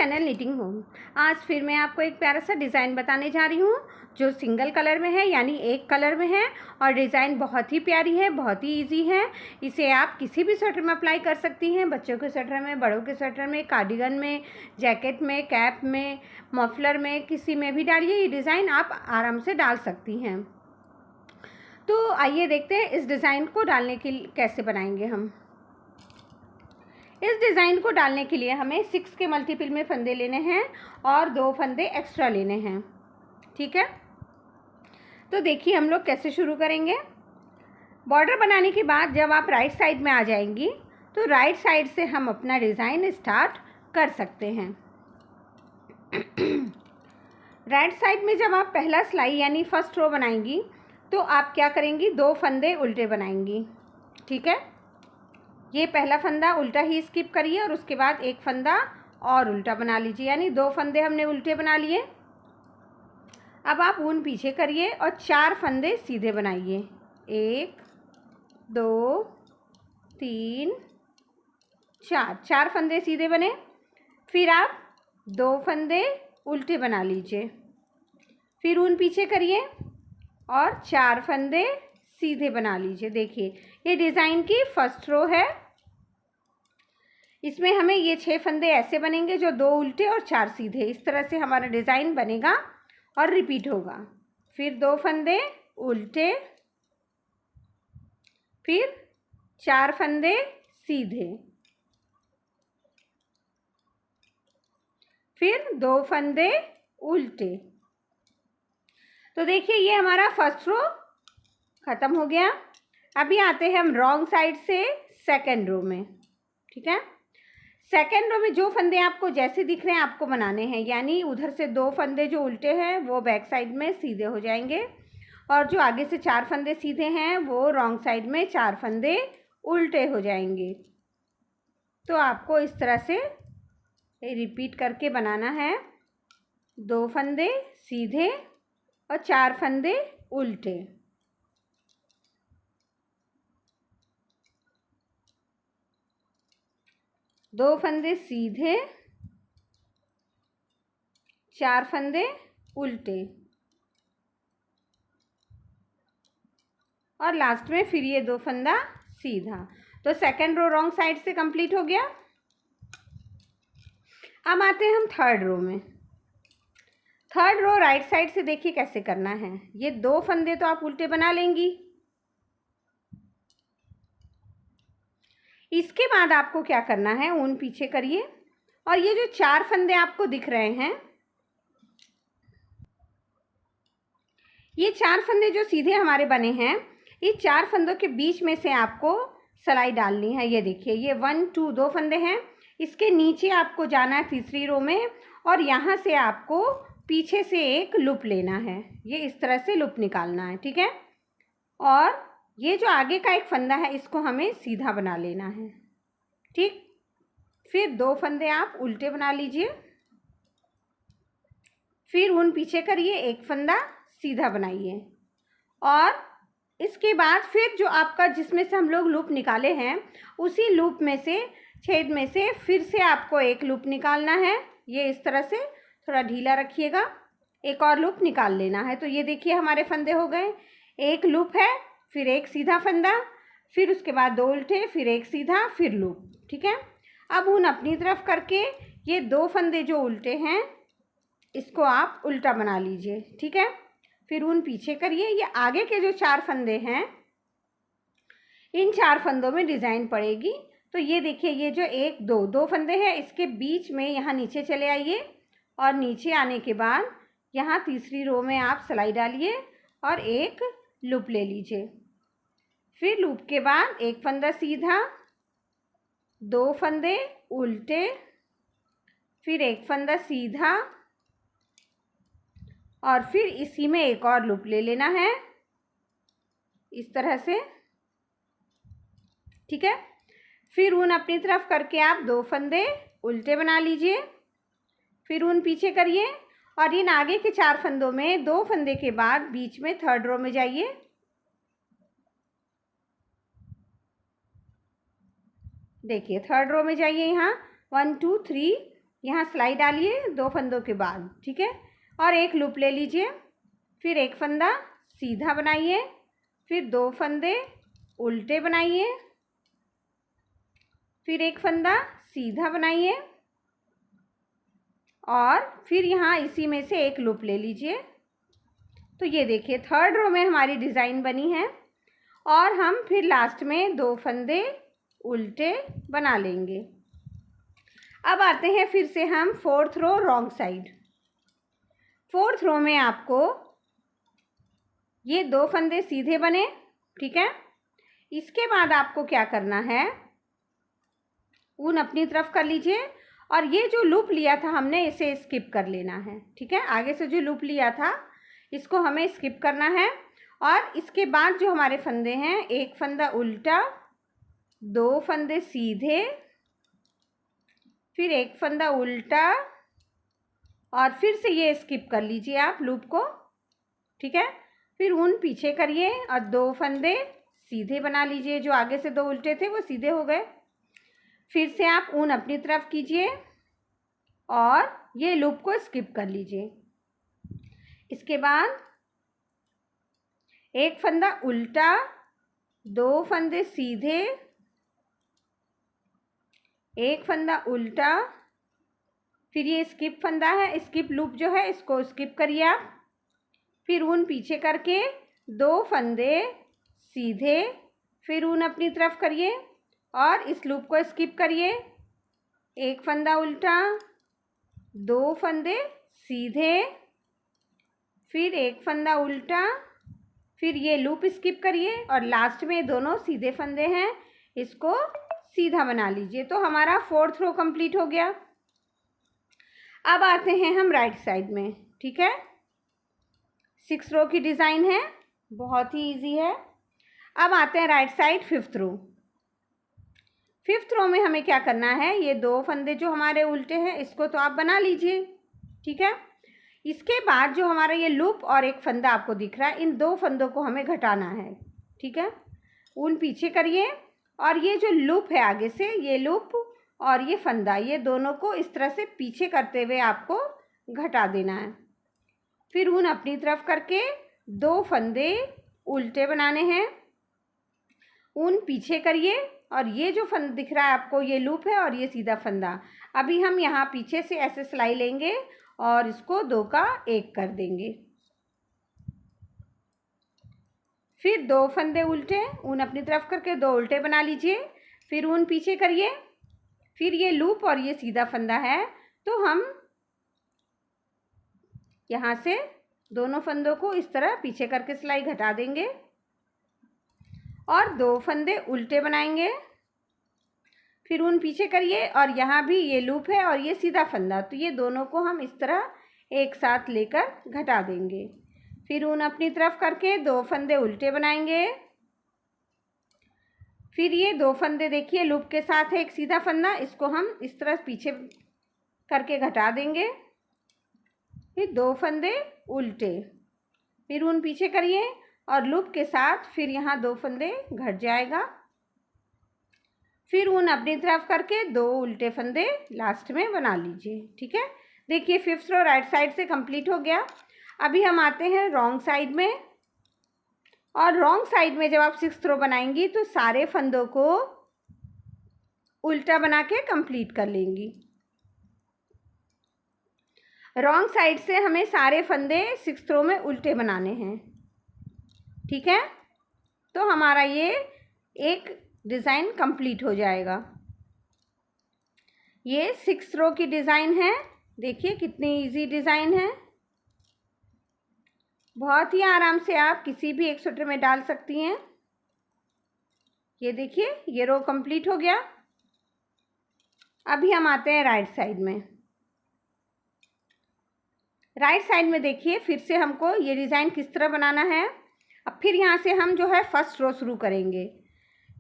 Channel knitting home. आज फिर मैं आपको एक प्यारा सा डिज़ाइन बताने जा रही हूँ जो सिंगल कलर में है, यानी एक कलर में है। और डिज़ाइन बहुत ही प्यारी है, बहुत ही इजी है। इसे आप किसी भी स्वेटर में अप्लाई कर सकती हैं, बच्चों के स्वेटर में, बड़ों के स्वेटर में, कार्डिगन में, जैकेट में, कैप में, मफलर में, किसी में भी डालिए। ये डिज़ाइन आप आराम से डाल सकती हैं। तो आइए देखते हैं इस डिज़ाइन को डालने के लिए कैसे बनाएंगे हम। इस डिज़ाइन को डालने के लिए हमें 6 के मल्टीपल में फंदे लेने हैं और 2 फंदे एक्स्ट्रा लेने हैं। ठीक है, तो देखिए हम लोग कैसे शुरू करेंगे। बॉर्डर बनाने के बाद जब आप राइट साइड में आ जाएंगी तो राइट साइड से हम अपना डिज़ाइन स्टार्ट कर सकते हैं। राइट साइड में जब आप पहला सिलाई यानी फर्स्ट रो बनाएंगी तो आप क्या करेंगी, 2 फंदे उल्टे बनाएंगी। ठीक है, ये पहला फंदा उल्टा ही स्किप करिए और उसके बाद एक फंदा और उल्टा बना लीजिए, यानी 2 फंदे हमने उल्टे बना लिए। अब आप ऊन पीछे करिए और 4 फंदे सीधे बनाइए। 1 2 3 4 फंदे सीधे बने। फिर आप 2 फंदे उल्टे बना लीजिए, फिर ऊन पीछे करिए और 4 फंदे सीधे बना लीजिए। देखिए ये डिज़ाइन की फर्स्ट रो है। इसमें हमें ये 6 फंदे ऐसे बनेंगे जो 2 उल्टे और 4 सीधे, इस तरह से हमारा डिज़ाइन बनेगा और रिपीट होगा। फिर 2 फंदे उल्टे, फिर 4 फंदे सीधे, फिर 2 फंदे उल्टे। तो देखिए ये हमारा फर्स्ट रो ख़त्म हो गया। अभी आते हैं हम रॉन्ग साइड से सेकेंड रो में। ठीक है, सेकेंड रो में जो फंदे आपको जैसे दिख रहे हैं आपको बनाने हैं, यानी उधर से 2 फंदे जो उल्टे हैं वो बैक साइड में सीधे हो जाएंगे और जो आगे से 4 फंदे सीधे हैं वो रॉन्ग साइड में 4 फंदे उल्टे हो जाएंगे। तो आपको इस तरह से रिपीट करके बनाना है। 2 फंदे सीधे और 4 फंदे उल्टे। दो फंदे सीधे, 4 फंदे उल्टे और लास्ट में फिर ये 2 फंदा सीधा। तो सेकंड रो रॉन्ग साइड से कंप्लीट हो गया। अब आते हैं हम थर्ड रो में। थर्ड रो राइट साइड से देखिए कैसे करना है। ये 2 फंदे तो आप उल्टे बना लेंगी। इसके बाद आपको क्या करना है, ऊन पीछे करिए और ये जो 4 फंदे आपको दिख रहे हैं, ये 4 फंदे जो सीधे हमारे बने हैं, ये 4 फंदों के बीच में से आपको सिलाई डालनी है। ये देखिए ये 1 2 2 फंदे हैं, इसके नीचे आपको जाना है तीसरी रो में और यहाँ से आपको पीछे से एक लूप लेना है। ये इस तरह से लूप निकालना है। ठीक है, और ये जो आगे का एक फंदा है इसको हमें सीधा बना लेना है। ठीक, फिर 2 फंदे आप उल्टे बना लीजिए, फिर ऊन पीछे करिए, एक फंदा सीधा बनाइए और इसके बाद फिर जो आपका जिसमें से हम लोग लूप निकाले हैं उसी लूप में से, छेद में से फिर से आपको एक लूप निकालना है। ये इस तरह से थोड़ा ढीला रखिएगा, एक और लूप निकाल लेना है। तो ये देखिए हमारे फंदे हो गए। एक लूप है, फिर एक सीधा फंदा, फिर उसके बाद 2 उल्टे, फिर एक सीधा, फिर लूप। ठीक है, अब ऊन अपनी तरफ करके ये 2 फंदे जो उल्टे हैं इसको आप उल्टा बना लीजिए। ठीक है, फिर ऊन पीछे करिए। ये आगे के जो 4 फंदे हैं इन 4 फंदों में डिज़ाइन पड़ेगी। तो ये देखिए ये जो 1 2 2 फंदे हैं इसके बीच में यहाँ नीचे चले आइए और नीचे आने के बाद यहाँ तीसरी रो में आप सिलाई डालिए और एक लूप ले लीजिए। फिर लूप के बाद एक फंदा सीधा, 2 फंदे उल्टे, फिर एक फंदा सीधा और फिर इसी में एक और लूप ले लेना है इस तरह से। ठीक है, फिर ऊन अपनी तरफ करके आप 2 फंदे उल्टे बना लीजिए, फिर ऊन पीछे करिए और इन आगे के 4 फंदों में 2 फंदे के बाद बीच में थर्ड रो में जाइए। देखिए थर्ड रो में जाइए, यहाँ 1 2 3 यहाँ सिलाई डालिए 2 फंदों के बाद, ठीक है। और एक लूप ले लीजिए, फिर एक फंदा सीधा बनाइए, फिर 2 फंदे उल्टे बनाइए, फिर एक फंदा सीधा बनाइए और फिर यहाँ इसी में से एक लूप ले लीजिए। तो ये देखिए 3rd रो में हमारी डिज़ाइन बनी है और हम फिर लास्ट में 2 फंदे उल्टे बना लेंगे। अब आते हैं फिर से हम 4th रो रॉन्ग साइड। 4th रो में आपको ये 2 फंदे सीधे बने, ठीक है। इसके बाद आपको क्या करना है, ऊन अपनी तरफ कर लीजिए और ये जो लूप लिया था हमने इसे स्किप कर लेना है, ठीक है। आगे से जो लूप लिया था इसको हमें स्किप करना है और इसके बाद जो हमारे फंदे हैं, एक फंदा उल्टा, 2 फंदे सीधे, फिर एक फंदा उल्टा और फिर से ये स्किप कर लीजिए आप लूप को, ठीक है। फिर ऊन पीछे करिए और 2 फंदे सीधे बना लीजिए, जो आगे से 2 उल्टे थे वो सीधे हो गए। फिर से आप ऊन अपनी तरफ कीजिए और ये लूप को स्किप कर लीजिए। इसके बाद एक फंदा उल्टा, 2 फंदे सीधे, एक फंदा उल्टा, फिर ये स्किप फंदा है, स्किप लूप जो है इसको स्किप करिए आप। फिर ऊन पीछे करके 2 फंदे सीधे, फिर ऊन अपनी तरफ करिए और इस लूप को स्किप करिए। एक फंदा उल्टा, 2 फंदे सीधे, फिर एक फंदा उल्टा, फिर ये लूप स्किप करिए और लास्ट में दोनों सीधे फंदे हैं, इसको सीधा बना लीजिए। तो हमारा 4th रो कंप्लीट हो गया। अब आते हैं हम राइट साइड में, ठीक है। 6 रो की डिज़ाइन है, बहुत ही इजी है। अब आते हैं राइट साइड 5th रो। 5th रो में हमें क्या करना है, ये 2 फंदे जो हमारे उल्टे हैं इसको तो आप बना लीजिए, ठीक है। इसके बाद जो हमारा ये लूप और एक फंदा आपको दिख रहा है, इन 2 फंदों को हमें घटाना है, ठीक है। ऊन पीछे करिए और ये जो लूप है आगे से, ये लूप और ये फंदा, ये दोनों को इस तरह से पीछे करते हुए आपको घटा देना है। फिर ऊन अपनी तरफ करके 2 फंदे उल्टे बनाने हैं, ऊन पीछे करिए और ये जो फंदा दिख रहा है आपको, ये लूप है और ये सीधा फंदा। अभी हम यहाँ पीछे से ऐसे सिलाई लेंगे और इसको 2 का 1 कर देंगे। फिर 2 फंदे उल्टे, ऊन अपनी तरफ करके 2 उल्टे बना लीजिए। फिर ऊन पीछे करिए, फिर ये लूप और ये सीधा फंदा है, तो हम यहाँ से दोनों फंदों को इस तरह पीछे करके सिलाई घटा देंगे और 2 फंदे उल्टे बनाएंगे। फिर ऊन पीछे करिए और यहाँ भी ये लूप है और ये सीधा फंदा, तो ये दोनों को हम इस तरह एक साथ लेकर घटा देंगे। फिर ऊन अपनी तरफ करके 2 फंदे उल्टे बनाएंगे। फिर ये 2 फंदे देखिए लूप के साथ है एक सीधा फंदा, इसको हम इस तरह पीछे करके घटा देंगे। फिर 2 फंदे उल्टे, फिर ऊन पीछे करिए और लूप के साथ फिर यहाँ 2 फंदे घट जाएगा। फिर ऊन अपनी तरफ करके 2 उल्टे फंदे लास्ट में बना लीजिए, ठीक है। देखिए 5th रो राइट साइड से कंप्लीट हो गया। अभी हम आते हैं रॉन्ग साइड में, और रॉन्ग साइड में जब आप 6th रो बनाएंगी तो सारे फंदों को उल्टा बना के कंप्लीट कर लेंगी। रॉन्ग साइड से हमें सारे फंदे 6th रो में उल्टे बनाने हैं, ठीक है। तो हमारा ये एक डिज़ाइन कंप्लीट हो जाएगा। ये 6th रो की डिज़ाइन है, देखिए कितनी इजी डिज़ाइन है। बहुत ही आराम से आप किसी भी एक स्वेटर में डाल सकती हैं। ये देखिए ये रो कंप्लीट हो गया। अभी हम आते हैं राइट साइड में। राइट साइड में देखिए फिर से हमको ये डिज़ाइन किस तरह बनाना है। अब फिर यहाँ से हम जो है फर्स्ट रो शुरू करेंगे।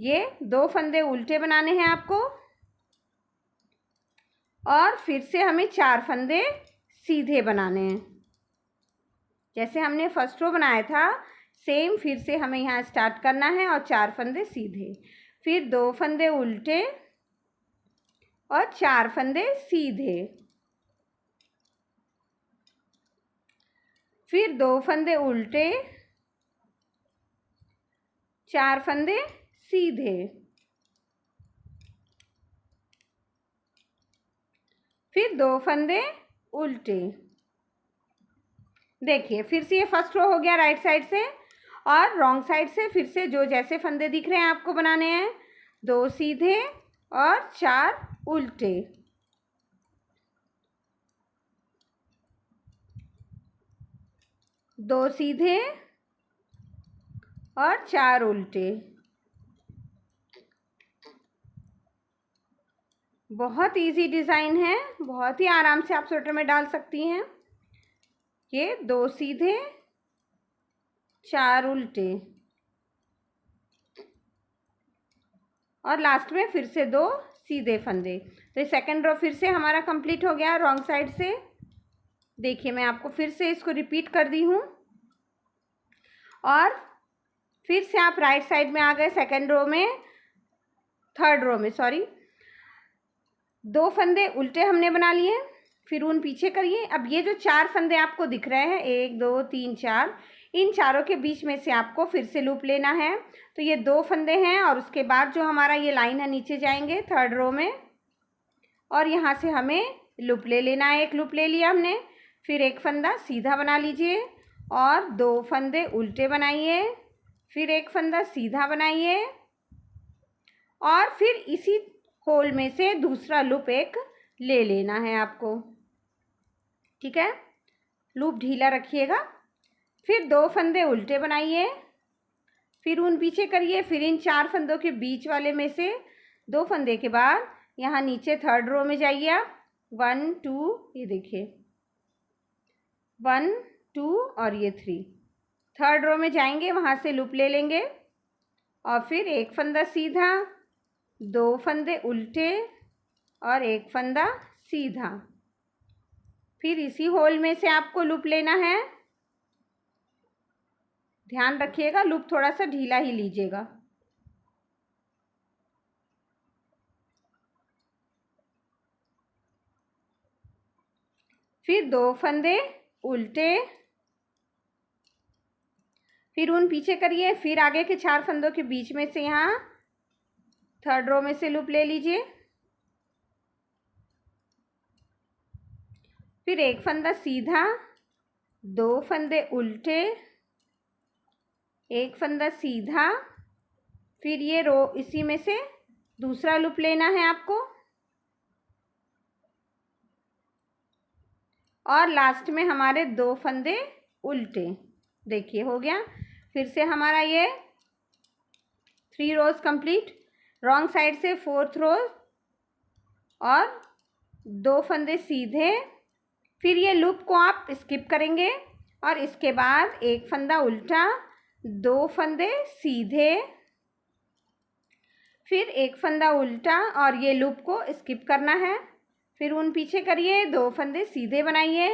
ये 2 फंदे उल्टे बनाने हैं आपको और फिर से हमें 4 फंदे सीधे बनाने हैं। जैसे हमने फर्स्ट रो बनाया था सेम फिर से हमें यहाँ स्टार्ट करना है और 4 फंदे सीधे, फिर 2 फंदे उल्टे और 4 फंदे सीधे, फिर 2 फंदे उल्टे, 4 फंदे सीधे, फिर 2 फंदे उल्टे। देखिए फिर से ये फर्स्ट रो हो गया राइट साइड से, और रॉन्ग साइड से फिर से जो जैसे फंदे दिख रहे हैं आपको बनाने हैं, 2 सीधे और 4 उल्टे। दो सीधे और 4 उल्टे। बहुत इजी डिज़ाइन है, बहुत ही आराम से आप स्वेटर में डाल सकती हैं। ये 2 सीधे 4 उल्टे, और लास्ट में फिर से 2 सीधे फंदे। तो सेकंड रो फिर से हमारा कंप्लीट हो गया रॉन्ग साइड से। देखिए मैं आपको फिर से इसको रिपीट कर दी हूँ, और फिर से आप राइट साइड में आ गए सेकंड रो में, थर्ड रो में सॉरी। 2 फंदे उल्टे हमने बना लिए, फिर ऊन पीछे करिए। अब ये जो 4 फंदे आपको दिख रहे हैं, 1 2 3 4, इन चारों के बीच में से आपको फिर से लूप लेना है। तो ये 2 फंदे हैं, और उसके बाद जो हमारा ये लाइन है नीचे जाएंगे थर्ड रो में, और यहाँ से हमें लूप ले लेना है। एक लूप ले लिया हमने, फिर एक फंदा सीधा बना लीजिए और 2 फंदे उल्टे बनाइए, फिर एक फंदा सीधा बनाइए, और फिर इसी होल में से दूसरा लूप एक ले लेना है आपको। ठीक है, लूप ढीला रखिएगा। फिर 2 फंदे उल्टे बनाइए, फिर ऊन पीछे करिए, फिर इन 4 फंदों के बीच वाले में से 2 फंदे के बाद यहाँ नीचे थर्ड रो में जाइए आप। 1 2, ये देखिए 1 2 और ये 3, थर्ड रो में जाएंगे, वहाँ से लूप ले लेंगे, और फिर एक फंदा सीधा, 2 फंदे उल्टे और एक फंदा सीधा। फिर इसी होल में से आपको लूप लेना है। ध्यान रखिएगा लूप थोड़ा सा ढीला ही लीजिएगा। फिर 2 फंदे उल्टे, फिर ऊन पीछे करिए, फिर आगे के 4 फंदों के बीच में से यहाँ थर्ड रो में से लूप ले लीजिए, फिर एक फंदा सीधा, 2 फंदे उल्टे, एक फंदा सीधा, फिर ये रो इसी में से दूसरा लूप लेना है आपको, और लास्ट में हमारे 2 फंदे उल्टे। देखिए हो गया। फिर से हमारा ये 3 रोज कंप्लीट, रॉन्ग साइड से 4th रो और 2 फंदे सीधे। फिर ये लूप को आप स्किप करेंगे, और इसके बाद एक फंदा उल्टा, 2 फंदे सीधे, फिर एक फंदा उल्टा, और ये लूप को स्किप करना है। फिर ऊन पीछे करिए, 2 फंदे सीधे बनाइए,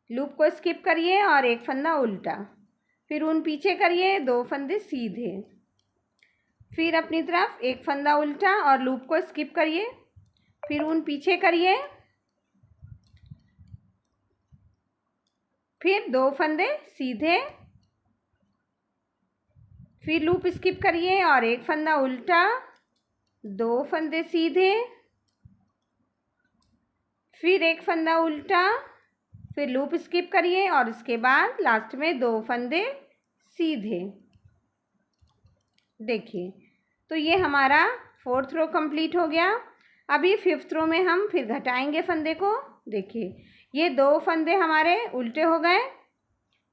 लूप को स्किप करिए और एक फंदा उल्टा, फिर ऊन पीछे करिए, 2 फंदे सीधे, फिर अपनी तरफ एक फंदा उल्टा और लूप को स्किप करिए, फिर ऊन पीछे करिए, फिर 2 फंदे सीधे, फिर लूप स्किप करिए और एक फंदा उल्टा, 2 फंदे सीधे, फिर एक फंदा उल्टा, फिर लूप स्किप करिए और इसके बाद लास्ट में 2 फंदे सीधे। देखिए तो ये हमारा 4th रो कंप्लीट हो गया। अभी 5th रो में हम फिर घटाएंगे फंदे को। देखिए ये 2 फंदे हमारे उल्टे हो गए,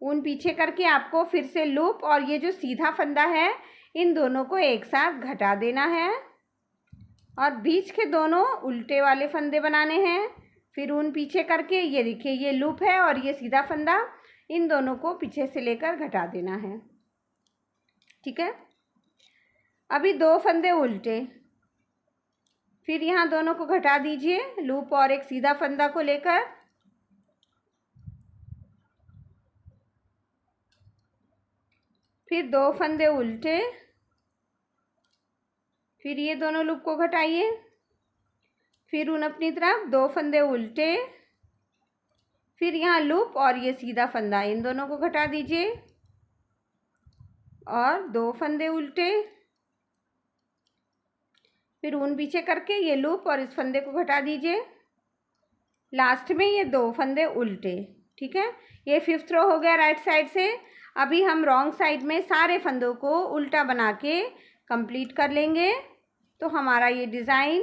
ऊन पीछे करके आपको फिर से लूप और ये जो सीधा फंदा है इन दोनों को एक साथ घटा देना है, और बीच के दोनों उल्टे वाले फंदे बनाने हैं। फिर ऊन पीछे करके ये देखिए ये लूप है और ये सीधा फंदा, इन दोनों को पीछे से लेकर घटा देना है। ठीक है, अभी 2 फंदे उल्टे, फिर यहाँ दोनों को घटा दीजिए, लूप और एक सीधा फंदा को लेकर। फिर 2 फंदे उल्टे, फिर ये दोनों लूप को घटाइए, फिर ऊन अपनी तरफ 2 फंदे उल्टे, फिर यहाँ लूप और ये सीधा फंदा, इन दोनों को घटा दीजिए और 2 फंदे उल्टे, फिर ऊन पीछे करके ये लूप और इस फंदे को घटा दीजिए, लास्ट में ये 2 फंदे उल्टे। ठीक है, ये 5th रो हो गया राइट साइड से। अभी हम रॉन्ग साइड में सारे फंदों को उल्टा बना के कंप्लीट कर लेंगे, तो हमारा ये डिज़ाइन,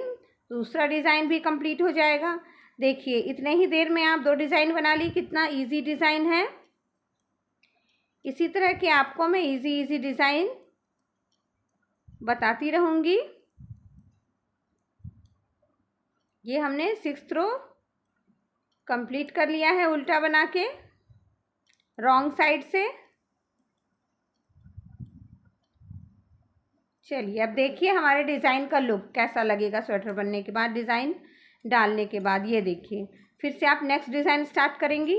दूसरा डिज़ाइन भी कंप्लीट हो जाएगा। देखिए इतने ही देर में आप 2 डिज़ाइन बना ली, कितना इजी डिज़ाइन है। इसी तरह के आपको मैं इजी डिज़ाइन बताती रहूँगी। ये हमने 6th रो कंप्लीट कर लिया है उल्टा बना के रॉन्ग साइड से। चलिए अब देखिए हमारे डिज़ाइन का लुक कैसा लगेगा स्वेटर बनने के बाद, डिज़ाइन डालने के बाद। ये देखिए फिर से आप नेक्स्ट डिज़ाइन स्टार्ट करेंगी।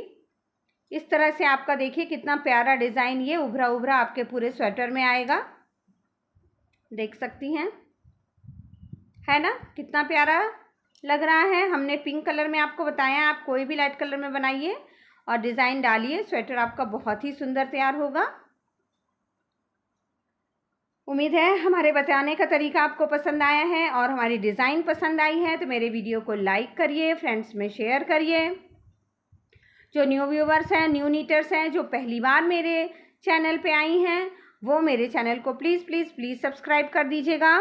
इस तरह से आपका देखिए कितना प्यारा डिज़ाइन ये उभरा उभरा आपके पूरे स्वेटर में आएगा, देख सकती हैं, है ना, कितना प्यारा लग रहा है। हमने पिंक कलर में आपको बताया, आप कोई भी लाइट कलर में बनाइए और डिज़ाइन डालिए, स्वेटर आपका बहुत ही सुंदर तैयार होगा। उम्मीद है हमारे बताने का तरीका आपको पसंद आया है और हमारी डिज़ाइन पसंद आई है, तो मेरे वीडियो को लाइक करिए, फ्रेंड्स में शेयर करिए। जो न्यू व्यूवर्स हैं, न्यू नीटर्स हैं, जो पहली बार मेरे चैनल पे आई हैं, वो मेरे चैनल को प्लीज़ सब्सक्राइब कर दीजिएगा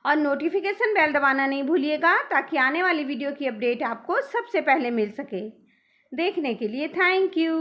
और नोटिफिकेशन बेल दबाना नहीं भूलिएगा, ताकि आने वाली वीडियो की अपडेट आपको सबसे पहले मिल सके। देखने के लिए थैंक यू।